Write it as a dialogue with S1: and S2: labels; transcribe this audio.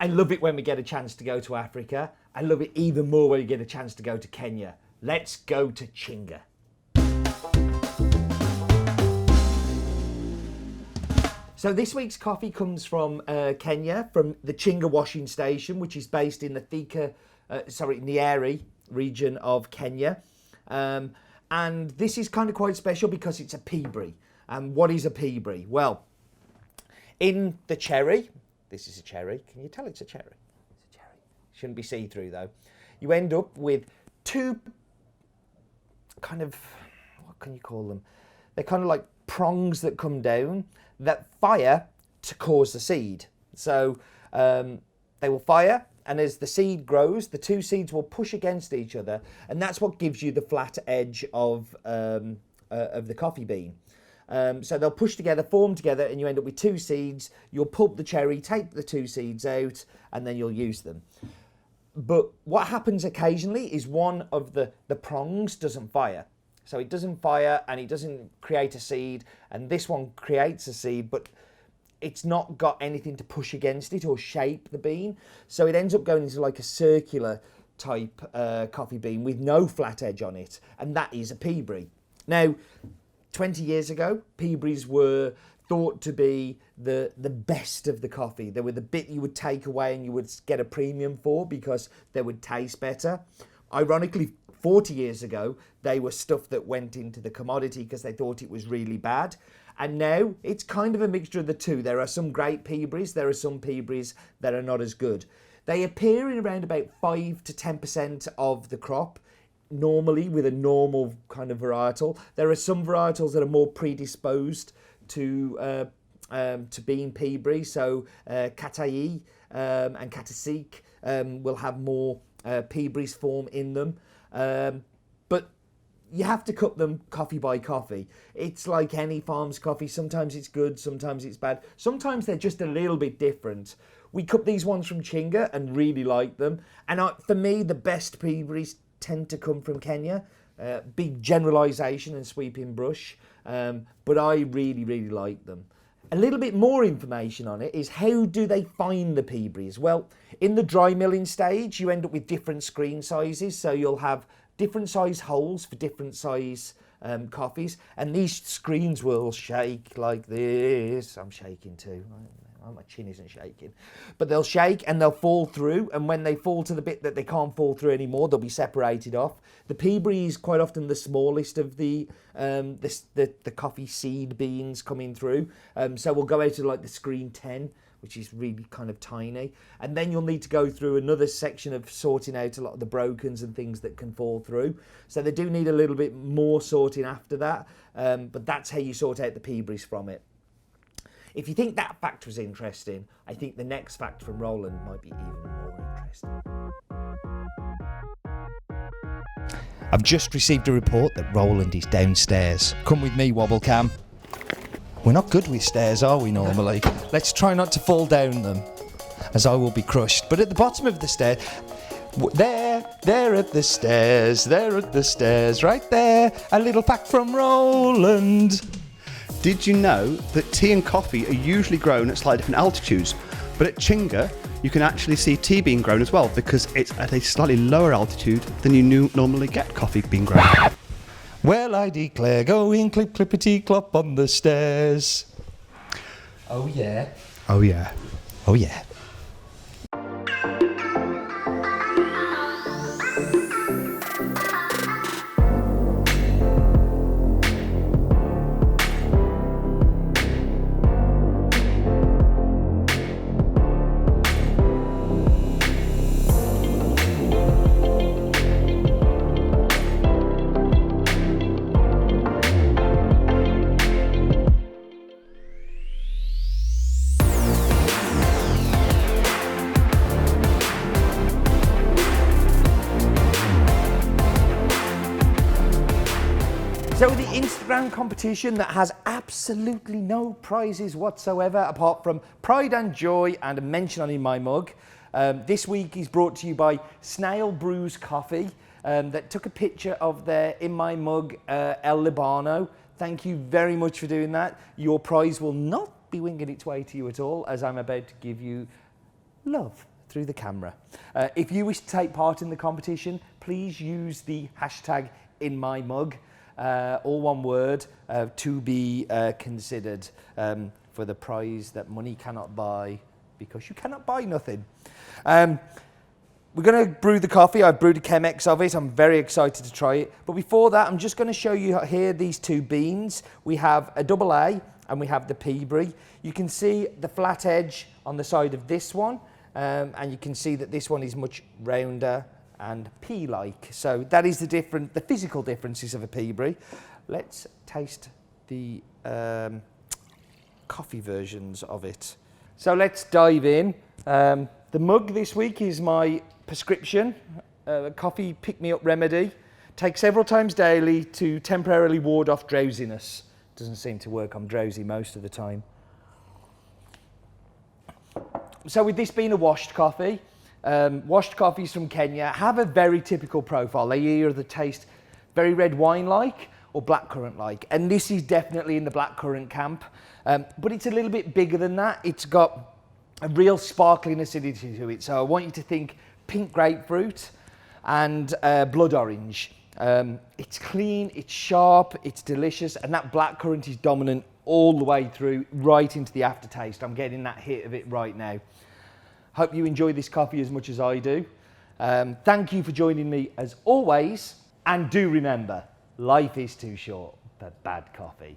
S1: I love it when we get a chance to go to Africa. I love it even more when we get a chance to go to Kenya. Let's go to Chinga. So this week's coffee comes from Kenya, from the Chinga washing station, which is based in the Nyeri region of Kenya. And this is kind of quite special because it's a Peaberry. And what is a Peaberry? Well, in the cherry, this is a cherry. Can you tell it's a cherry? It's a cherry. Shouldn't be see-through though. You end up with two kind of, what can you call them? They're kind of like prongs that come down that fire to cause the seed. So they will fire, and as the seed grows, the two seeds will push against each other, and that's what gives you the flat edge of the coffee bean. So they'll push together, form together, and you end up with two seeds. You'll pulp the cherry, take the two seeds out, and then you'll use them. But what happens occasionally is one of the prongs doesn't fire. So it doesn't fire and it doesn't create a seed, and this one creates a seed, but it's not got anything to push against it or shape the bean. So it ends up going into like a circular type coffee bean with no flat edge on it, and that is a Peaberry. Now, 20 years ago, Peaberries were thought to be the best of the coffee. They were the bit you would take away and you would get a premium for because they would taste better. Ironically, 40 years ago, they were stuff that went into the commodity because they thought it was really bad. And now it's kind of a mixture of the two. There are some great Peaberries, there are some Peaberries that are not as good. They appear in around about 5 to 10% of the crop, normally with a normal kind of varietal. There are some varietals that are more predisposed to being Peaberry. So Katai and Katasik will have more Peaberries form in them. But you have to cut them coffee by coffee. It's like any farm's coffee. Sometimes it's good, sometimes it's bad. Sometimes they're just a little bit different. We cut these ones from Chinga and really like them. And for me, the best Peaberries tend to come from Kenya. Big generalisation and sweeping brush. But I really, really like them. A little bit more information on it is how do they find the Peaberries? Well, in the dry milling stage, you end up with different screen sizes. So you'll have different size holes for different size coffees. And these screens will shake like this. I'm shaking too. My chin isn't shaking. But they'll shake and they'll fall through. And when they fall to the bit that they can't fall through anymore, they'll be separated off. The Peaberry is quite often the smallest of the coffee seed beans coming through. So we'll go out to like the screen 10, which is really kind of tiny. And then you'll need to go through another section of sorting out a lot of the brokens and things that can fall through. So they do need a little bit more sorting after that. But that's how you sort out the Peaberries from it. If you think that fact was interesting, I think the next fact from Roland might be even more interesting. I've just received a report that Roland is downstairs. Come with me, Wobblecam. We're not good with stairs, are we, normally? Let's try not to fall down them, as I will be crushed. But at the bottom of the stair, there at the stairs, right there, a little fact from Roland.
S2: Did you know that tea and coffee are usually grown at slightly different altitudes? But at Chinga, you can actually see tea being grown as well because it's at a slightly lower altitude than you normally get coffee being grown.
S1: Well, I declare, going clip clippity clop on the stairs. Oh yeah.
S2: Oh yeah.
S1: Oh yeah. So the Instagram competition that has absolutely no prizes whatsoever apart from pride and joy and a mention on in my mug. This week is brought to you by Snail Brews Coffee that took a picture of their In My Mug El Libano. Thank you very much for doing that. Your prize will not be winging its way to you at all, as I'm about to give you love through the camera. If you wish to take part in the competition, please use the hashtag #InMyMug, all one word, to be considered for the prize that money cannot buy, because you cannot buy nothing. We're going to brew the coffee. I've brewed a Chemex of it. I'm very excited to try it. But before that, I'm just going to show you here these two beans. We have a double A and we have the Peaberry. You can see the flat edge on the side of this one, and you can see that this one is much rounder and pea-like. So that is the physical differences of a Peaberry. Let's taste the coffee versions of it. So let's dive in. The mug this week is my prescription, coffee pick-me-up remedy. Take several times daily to temporarily ward off drowsiness. Doesn't seem to work, I'm drowsy most of the time. So with this being a washed coffee, washed coffees from Kenya have a very typical profile. They either taste very red wine-like or blackcurrant-like, and this is definitely in the blackcurrant camp, but it's a little bit bigger than that. It's got a real sparkling acidity to it, so I want you to think pink grapefruit and blood orange. It's clean, it's sharp, it's delicious, and that blackcurrant is dominant all the way through, right into the aftertaste. I'm getting that hit of it right now. Hope you enjoy this coffee as much as I do. Thank you for joining me as always, and do remember, life is too short for bad coffee.